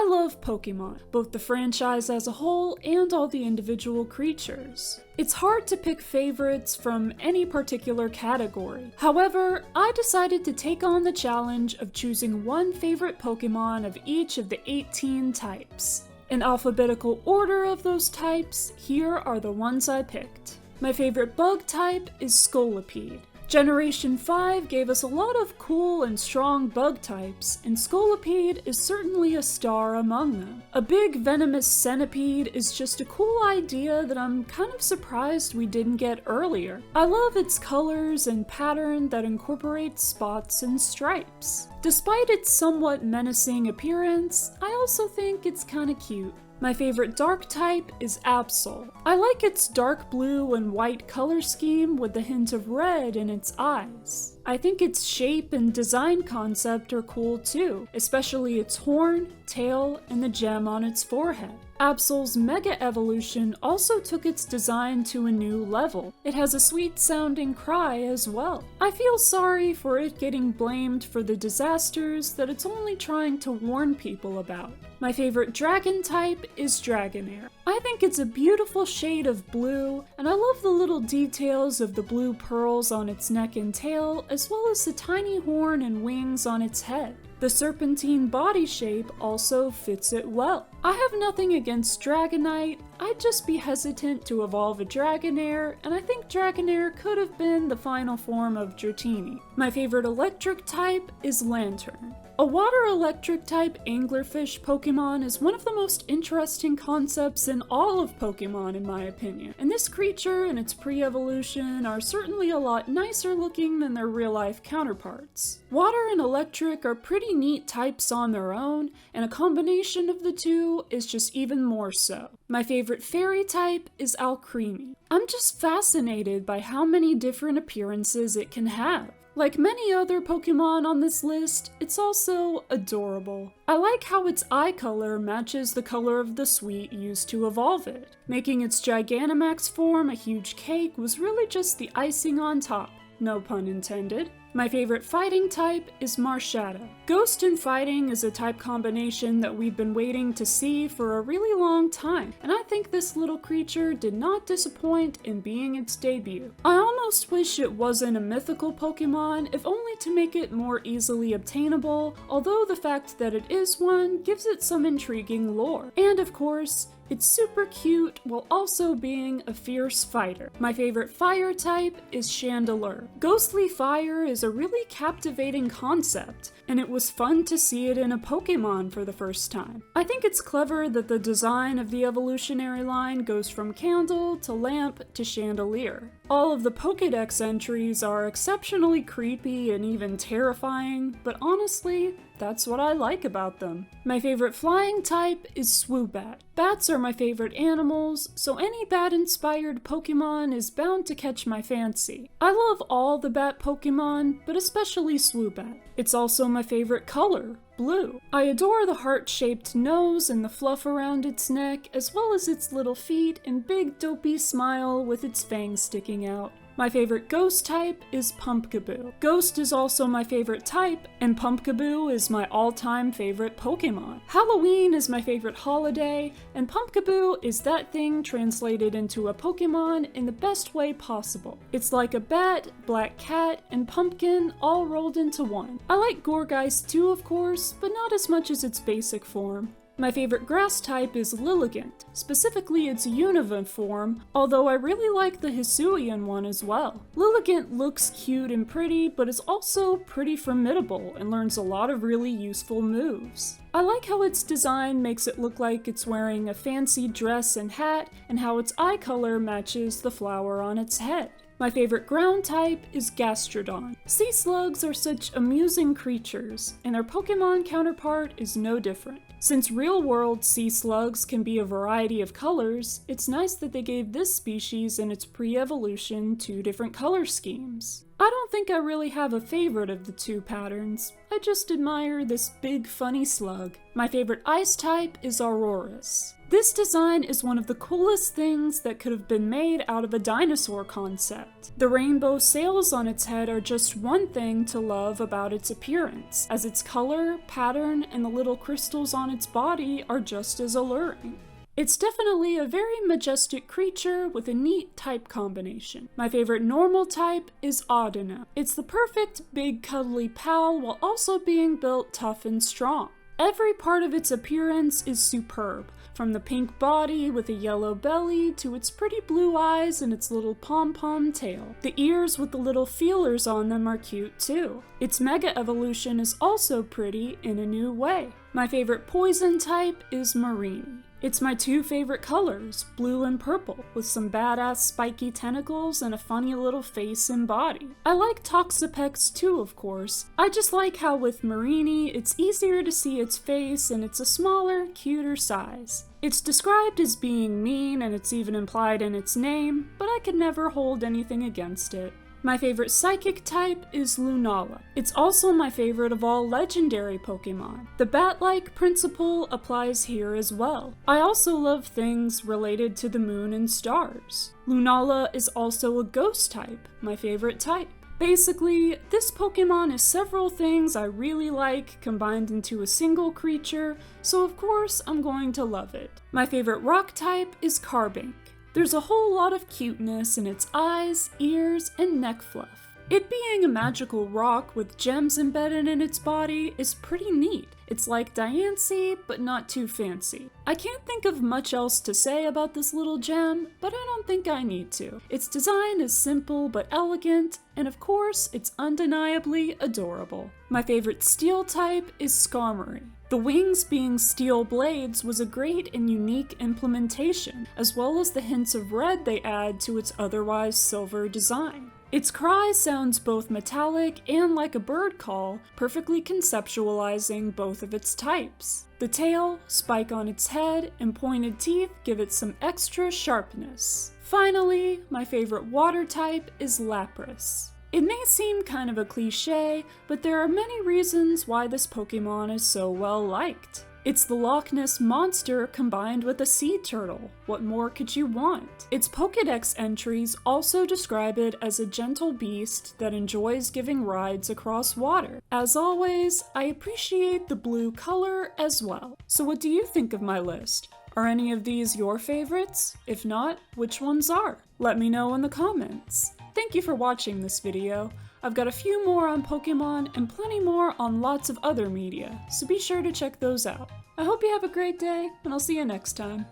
I love Pokemon, both the franchise as a whole and all the individual creatures. It's hard to pick favorites from any particular category. However, I decided to take on the challenge of choosing one favorite Pokemon of each of the 18 types. In alphabetical order of those types, here are the ones I picked. My favorite bug type is Scolipede. Generation 5 gave us a lot of cool and strong bug types, and Scolipede is certainly a star among them. A big venomous centipede is just a cool idea that I'm kind of surprised we didn't get earlier. I love its colors and pattern that incorporates spots and stripes. Despite its somewhat menacing appearance, I also think it's kinda cute. My favorite dark type is Absol. I like its dark blue and white color scheme with a hint of red in its eyes. I think its shape and design concept are cool too, especially its horn, tail, and the gem on its forehead. Absol's Mega Evolution also took its design to a new level. It has a sweet sounding cry as well. I feel sorry for it getting blamed for the disasters that it's only trying to warn people about. My favorite dragon type is Dragonair. I think it's a beautiful shade of blue, and I love the little details of the blue pearls on its neck and tail, as well as the tiny horn and wings on its head. The serpentine body shape also fits it well. I have nothing against Dragonite, I'd just be hesitant to evolve a Dragonair, and I think Dragonair could have been the final form of Dratini. My favorite electric type is Lantern. A water electric type anglerfish Pokemon is one of the most interesting concepts in all of Pokemon in my opinion, and this creature and its pre-evolution are certainly a lot nicer looking than their real-life counterparts. Water and electric are pretty neat types on their own, and a combination of the two is just even more so. My favorite fairy type is Alcremie. I'm just fascinated by how many different appearances it can have. Like many other Pokemon on this list, it's also adorable. I like how its eye color matches the color of the sweet used to evolve it. Making its Gigantamax form a huge cake was really just the icing on top, no pun intended. My favorite fighting type is Marshada. Ghost and fighting is a type combination that we've been waiting to see for a really long time, and I think this little creature did not disappoint in being its debut. I almost wish it wasn't a mythical Pokemon, if only to make it more easily obtainable, although the fact that it is one gives it some intriguing lore. And of course, it's super cute while also being a fierce fighter. My favorite fire type is Chandelure. Ghostly fire is a really captivating concept, and it was fun to see it in a Pokemon for the first time. I think it's clever that the design of the evolutionary line goes from candle to lamp to chandelier. All of the Pokédex entries are exceptionally creepy and even terrifying, but honestly, that's what I like about them. My favorite flying type is Swoobat. Bats are my favorite animals, so any bat-inspired Pokemon is bound to catch my fancy. I love all the bat Pokemon, but especially Swoobat. It's also my favorite color, blue. I adore the heart-shaped nose and the fluff around its neck, as well as its little feet and big dopey smile with its fangs sticking out. My favorite ghost type is Pumpkaboo. Ghost is also my favorite type, and Pumpkaboo is my all-time favorite Pokemon. Halloween is my favorite holiday, and Pumpkaboo is that thing translated into a Pokemon in the best way possible. It's like a bat, black cat, and pumpkin all rolled into one. I like Gourgeist too, of course, but not as much as its basic form. My favorite grass type is Lilligant, specifically its Unova form, although I really like the Hisuian one as well. Lilligant looks cute and pretty, but is also pretty formidable and learns a lot of really useful moves. I like how its design makes it look like it's wearing a fancy dress and hat, and how its eye color matches the flower on its head. My favorite ground type is Gastrodon. Sea slugs are such amusing creatures, and their Pokemon counterpart is no different. Since real-world sea slugs can be a variety of colors, it's nice that they gave this species in its pre-evolution 2 different color schemes. I don't think I really have a favorite of the two patterns. I just admire this big funny slug. My favorite ice type is Aurorus. This design is one of the coolest things that could have been made out of a dinosaur concept. The rainbow sails on its head are just one thing to love about its appearance, as its color, pattern, and the little crystals on its body are just as alluring. It's definitely a very majestic creature with a neat type combination. My favorite normal type is Audina. It's the perfect big cuddly pal while also being built tough and strong. Every part of its appearance is superb, from the pink body with a yellow belly to its pretty blue eyes and its little pom-pom tail. The ears with the little feelers on them are cute too. Its mega evolution is also pretty in a new way. My favorite poison type is Marini. It's my two favorite colors, blue and purple, with some badass spiky tentacles and a funny little face and body. I like Toxapex too, of course. I just like how with Marini, it's easier to see its face and it's a smaller, cuter size. It's described as being mean and it's even implied in its name, but I could never hold anything against it. My favorite psychic type is Lunala. It's also my favorite of all legendary Pokemon. The bat-like principle applies here as well. I also love things related to the moon and stars. Lunala is also a ghost type, my favorite type. Basically, this Pokemon is several things I really like combined into a single creature, so of course I'm going to love it. My favorite rock type is Carbink. There's a whole lot of cuteness in its eyes, ears, and neck fluff. It being a magical rock with gems embedded in its body is pretty neat. It's like Diancie, but not too fancy. I can't think of much else to say about this little gem, but I don't think I need to. Its design is simple but elegant, and of course, it's undeniably adorable. My favorite steel type is Skarmory. The wings being steel blades was a great and unique implementation, as well as the hints of red they add to its otherwise silver design. Its cry sounds both metallic and like a bird call, perfectly conceptualizing both of its types. The tail, spike on its head, and pointed teeth give it some extra sharpness. Finally, my favorite water type is Lapras. It may seem kind of a cliche, but there are many reasons why this Pokemon is so well liked. It's the Loch Ness Monster combined with a sea turtle. What more could you want? Its Pokédex entries also describe it as a gentle beast that enjoys giving rides across water. As always, I appreciate the blue color as well. So what do you think of my list? Are any of these your favorites? If not, which ones are? Let me know in the comments. Thank you for watching this video. I've got a few more on Pokemon and plenty more on lots of other media, so be sure to check those out. I hope you have a great day, and I'll see you next time.